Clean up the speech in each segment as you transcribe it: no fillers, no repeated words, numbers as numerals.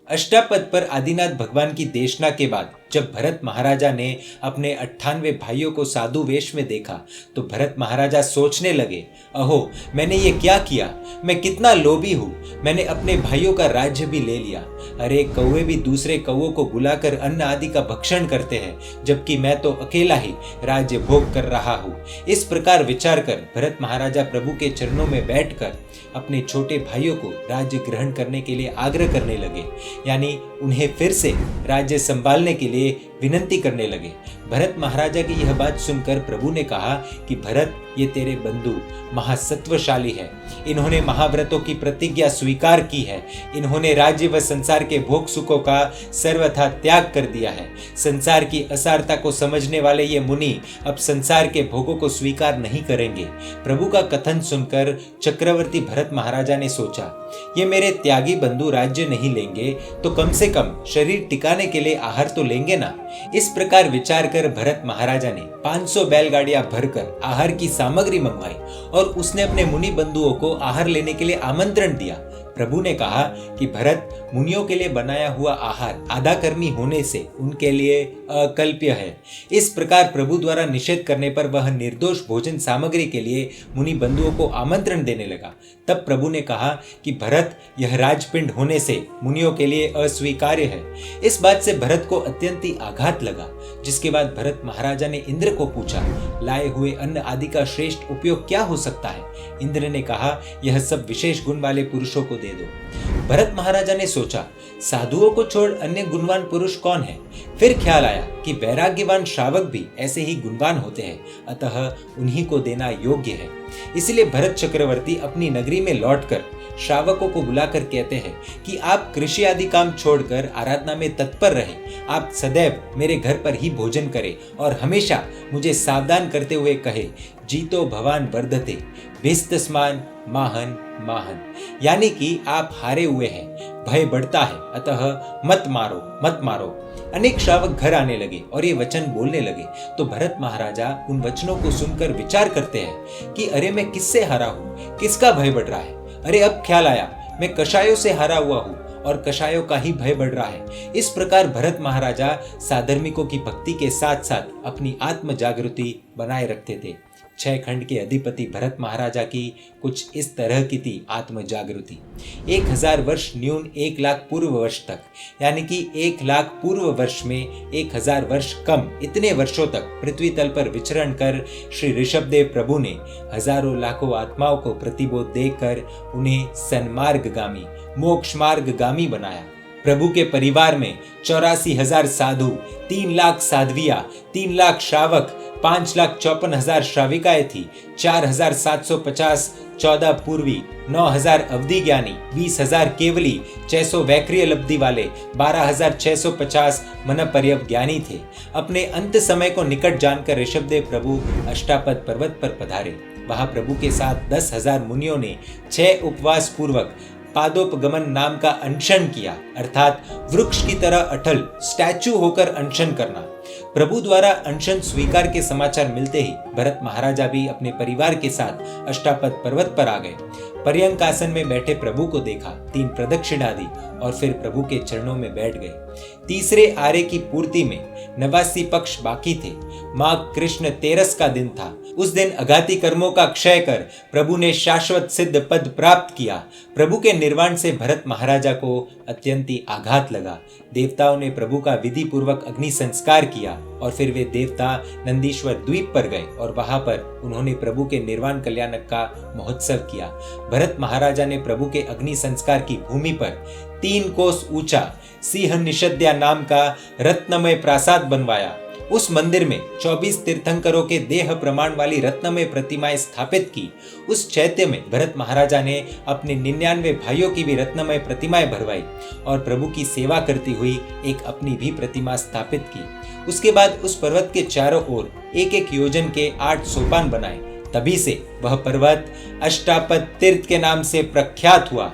अष्टापद पर आदिनाथ भगवान की देशना के बाद जब भरत महाराजा ने अपने 98 भाइयों को साधु वेश में देखा तो भरत महाराजा सोचने लगे, अहो मैंने ये क्या किया, मैं कितना लोभी हूँ, मैंने अपने भाइयों का राज्य भी ले लिया। अरे कौवे भी दूसरे कौवों को बुलाकर अन्न आदि का भक्षण करते हैं, जबकि मैं तो अकेला ही राज्य भोग कर रहा हूँ। इस प्रकार विचार कर भरत महाराजा प्रभु के चरणों में बैठकर अपने छोटे भाइयों को राज्य ग्रहण करने के लिए आग्रह करने लगे, यानी उन्हें फिर से राज्य संभालने के लिए विनंती करने लगे। भरत महाराजा की यह बात सुनकर प्रभु ने कहा कि भरत, ये तेरे बंधु महासत्वशाली है, इन्होंने महाव्रतों की प्रतिज्ञा स्वीकार की है, इन्होंने राज्य व संसार के भोग सुखों का सर्वथा त्याग कर दिया है। संसार की असारता को समझने वाले ये मुनि अब संसार के भोगों को स्वीकार नहीं करेंगे। प्रभु का कथन सुनकर चक्रवर्ती भरत महाराजा ने सोचा, ये मेरे त्यागी बंधु राज्य नहीं लेंगे तो कम से कम शरीर टिकाने के लिए आहार तो लेंगे ना। इस प्रकार विचार कर भरत महाराजा ने 500 बैलगाड़ियां भरकर आहार की सामग्री मंगवाई और उसने अपने मुनि बंधुओं को आहार लेने के लिए आमंत्रण दिया। प्रभु ने कहा कि भरत, मुनियों के लिए बनाया हुआ आहार आधा कर्मी होने से उनके लिए अकल्प्य है। इस प्रकार प्रभु द्वारा निषेध करने पर वह निर्दोष भोजन सामग्री के लिए मुनि बंधुओं को आमंत्रण देने लगा। तब प्रभु ने कहा कि भरत, यह राजपिंड होने से मुनियों के लिए अस्वीकार्य है। इस बात से भरत को अत्यंत ही आघात लगा, जिसके बाद भरत महाराजा ने इंद्र को पूछा, लाए हुए अन्न आदि का श्रेष्ठ उपयोग क्या हो सकता है। इंद्र ने कहा, यह सब विशेष गुण वाले पुरुषों को दे दो। भरत महाराजा ने सोचा, साधुओं को छोड़ अन्य गुणवान पुरुष कौन है। फिर ख्याल आया कि वैराग्यवान श्रावक भी ऐसे ही गुणवान होते हैं, अतः उन्हीं को देना योग्य है। इसलिए भरत चक्रवर्ती अपनी नगरी में लौटकर श्रावकों को बुलाकर कहते हैं कि आप कृषि आदि काम छोड़कर आराधना में तत्पर रहें। आप सदैव मेरे घर पर ही भोजन करें और हमेशा मुझे सावधान करते हुए कहे, जीतो भवान वर्धते भिस्तस्मान माहन माहन, यानी कि आप हारे हुए हैं, भय बढ़ता है, अतः मत मारो मत मारो। अनेक श्रावक घर आने लगे और ये वचन बोलने लगे तो भरत महाराजा उन वचनों को सुनकर विचार करते हैं कि अरे मैं किससे हारा हूँ, किसका भय बढ़ रहा है। अरे अब ख्याल आया, मैं कषायों से हारा हुआ हूँ और कषायों का ही भय बढ़ रहा है। इस प्रकार भरत महाराजा साधर्मिकों की भक्ति के साथ साथ अपनी आत्म जागृति बनाए रखते थे। 6 खंड के अधिपति भरत महाराजा की कुछ इस तरह की थी आत्म जागृति। 1000 वर्ष न्यून 1 लाख पूर्व वर्ष तक, यानी कि 1 लाख पूर्व वर्ष में 1000 वर्ष कम, इतने वर्षों तक पृथ्वी तल पर विचरण कर श्री ऋषभदेव प्रभु ने हजारों लाखों आत्माओं को प्रतिबोध देकर उन्हें सन्मार्गगामी मोक्ष मार्गगामी बनाया। प्रभु के परिवार में 84,000 साधु, 3 लाख साध्वियां, 3 लाख श्रावक, 5,54,000 श्राविकाएं थी, 4,750 14 पूर्वी, 9,000 अवधि ज्ञानी, 20,000 केवली, 600 वैक्रिय लब्धि वाले, 12,650 मन पर्यव ज्ञानी थे। अपने अंत समय को निकट जानकर ऋषभदेव प्रभु अष्टापद पर्वत पर पधारे। वहां प्रभु के साथ 10,000 मुनियों ने 6 उपवास पूर्वक पादोपगमन नाम का अनशन किया, अर्थात वृक्ष की तरह अटल स्टैचू होकर अनशन करना। प्रभु द्वारा अनशन स्वीकार के समाचार मिलते ही भरत महाराजा भी अपने परिवार के साथ अष्टापद पर्वत पर आ गए। पर्यंक आसन में बैठे प्रभु को देखा, 3 प्रदक्षिणा दी और फिर प्रभु के चरणों में बैठ गए। तीसरे आरे की पूर्ति में 89 पक्ष बाकी थे। माघ कृष्ण 13 का दिन था। उस दिन अघाती कर्मों का क्षय कर प्रभु ने शाश्वत सिद्ध पद प्राप्त किया। प्रभु के निर्वाण से भरत महाराजा को अत्यंत ही आघात लगा। देवताओं ने प्रभु का विधि पूर्वक अग्नि संस्कार किया और फिर वे देवता नंदीश्वर द्वीप पर गए और वहां पर उन्होंने प्रभु के निर्वाण कल्याणक का महोत्सव किया। भरत महाराजा ने प्रभु के अग्नि संस्कार की भूमि पर 3 कोस ऊंचा सिंह निषद्या नाम का रत्नमय प्रासाद बनवाया। उस मंदिर में 24 तीर्थंकरों के देह प्रमाण वाली रत्नमय प्रतिमाएं स्थापित की। उस चैत्य में भरत महाराजा ने अपने 99 भाइयों की भी रत्नमय प्रतिमाएं भरवाई और प्रभु की सेवा करती हुई एक अपनी भी प्रतिमा स्थापित की। उसके बाद उस पर्वत के चारों ओर 1-1 योजन के 8 सोपान बनाए। तभी से वह पर्वत अष्टापद तीर्थ के नाम से प्रख्यात हुआ।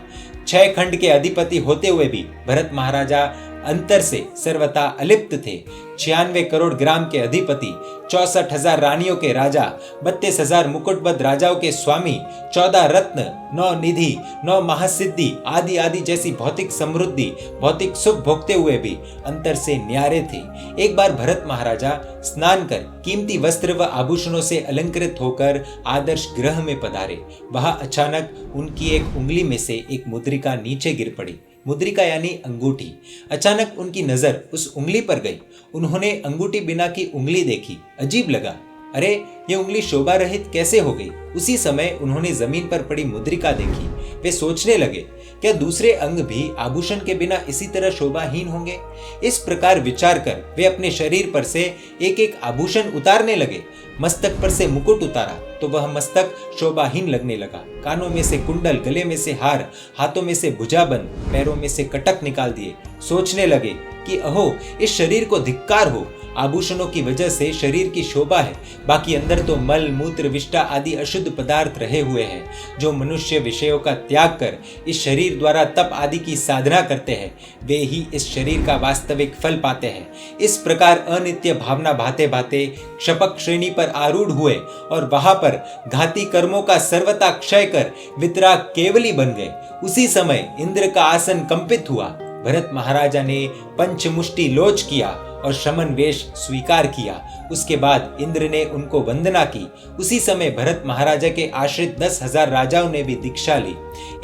6 खंड के अधिपति होते हुए भी भरत महाराजा अंतर से सर्वथा अलिप्त थे। 96 करोड़ ग्राम के अधिपति, 64,000 रानियों के राजा, 32,000 मुकुटबद्ध राजाओं के स्वामी, 14 रत्न, 9 निधि, 9 महासिद्धि आदि आदि जैसी भौतिक समृद्धि, भौतिक सुख भोगते हुए भी अंतर से न्यारे थे। एक बार भरत महाराजा स्नान कर कीमती वस्त्र व आभूषणों से अलंकृत होकर आदर्श गृह में पधारे। वहां अचानक उनकी एक उंगली में से एक मुद्रिका नीचे गिर पड़ी। मुद्रिका यानी अंगूठी। अचानक उनकी नजर उस उंगली पर गई। उन्होंने अंगूठी बिना की उंगली देखी। अजीब लगा, अरे ये उंगली शोभा रहित कैसे हो गई। उसी समय उन्होंने जमीन पर पड़ी मुद्रिका देखी। वे सोचने लगे, क्या दूसरे अंग भी आभूषण के बिना इसी तरह शोभाहीन होंगे। इस प्रकार विचार कर वे अपने शरीर पर से एक एक आभूषण उतारने लगे। मस्तक पर से मुकुट उतारा तो वह मस्तक शोभाहीन लगने लगा। कानों में से कुंडल, गले में से हार, हाथों में से भुजाबंद, पैरों में से कटक निकाल दिए। सोचने लगे कि अहो, इस शरीर को धिक्कार हो। आभूषणों की वजह से शरीर की शोभा है, बाकी अंदर तो मल, मूत्र, विष्ठा आदि अशुद्ध पदार्थ रहे हुए हैं। जो मनुष्य विषयों का त्याग कर इस शरीर द्वारा तप आदि की साधना करते हैं, वे ही इस शरीर का वास्तविक फल पाते हैं। इस प्रकार अनित्य भावना भाते भाते क्षपक श्रेणी पर आरूढ़ हुए और वहां पर घाती कर्मों का सर्वथा क्षय कर वितराग केवली बन गए। उसी समय इंद्र का आसन कंपित हुआ। भरत महाराजा ने पंचमुष्टि लोच किया और शमन वेश स्वीकार किया। उसके बाद इंद्र ने उनको वंदना की। उसी समय भरत महाराजा के आश्रित 10,000 राजाओं ने भी दीक्षा ली।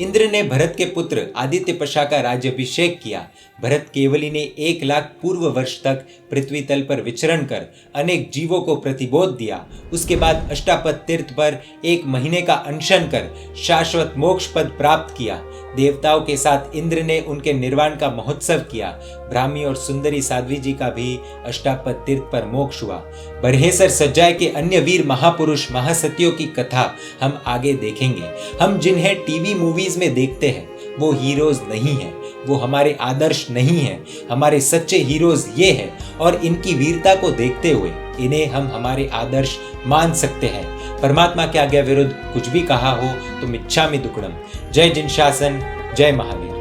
इंद्र ने भरत के पुत्र आदित्य पशा का राज्याभिषेक किया। भरत केवली ने 1 लाख पूर्व वर्ष तक पृथ्वी तल पर विचरण कर अनेक जीवों को प्रतिबोध दिया। उसके बाद अष्टापद तीर्थ पर 1 महीने का अनशन कर शाश्वत मोक्ष पद प्राप्त किया। देवताओं के साथ इंद्र ने उनके निर्वाण का महोत्सव किया। ब्राह्मी और सुंदरी साध्वी जी का भी अष्टापद तीर्थ पर मोक्ष हुआ। बरहेसर सज्जाए के अन्य वीर महापुरुष महासतियों की कथा हम आगे देखेंगे। हम जिन्हें टीवी मूवीज में देखते हैं वो हीरोज नहीं है, वो हमारे आदर्श नहीं है। हमारे सच्चे हीरोज ये हैं और इनकी वीरता को देखते हुए इन्हें हम हमारे आदर्श मान सकते हैं। परमात्मा के आज्ञा विरुद्ध कुछ भी कहा हो तो मिच्छामि दुक्कडम। जय जिन शासन, जय महावीर।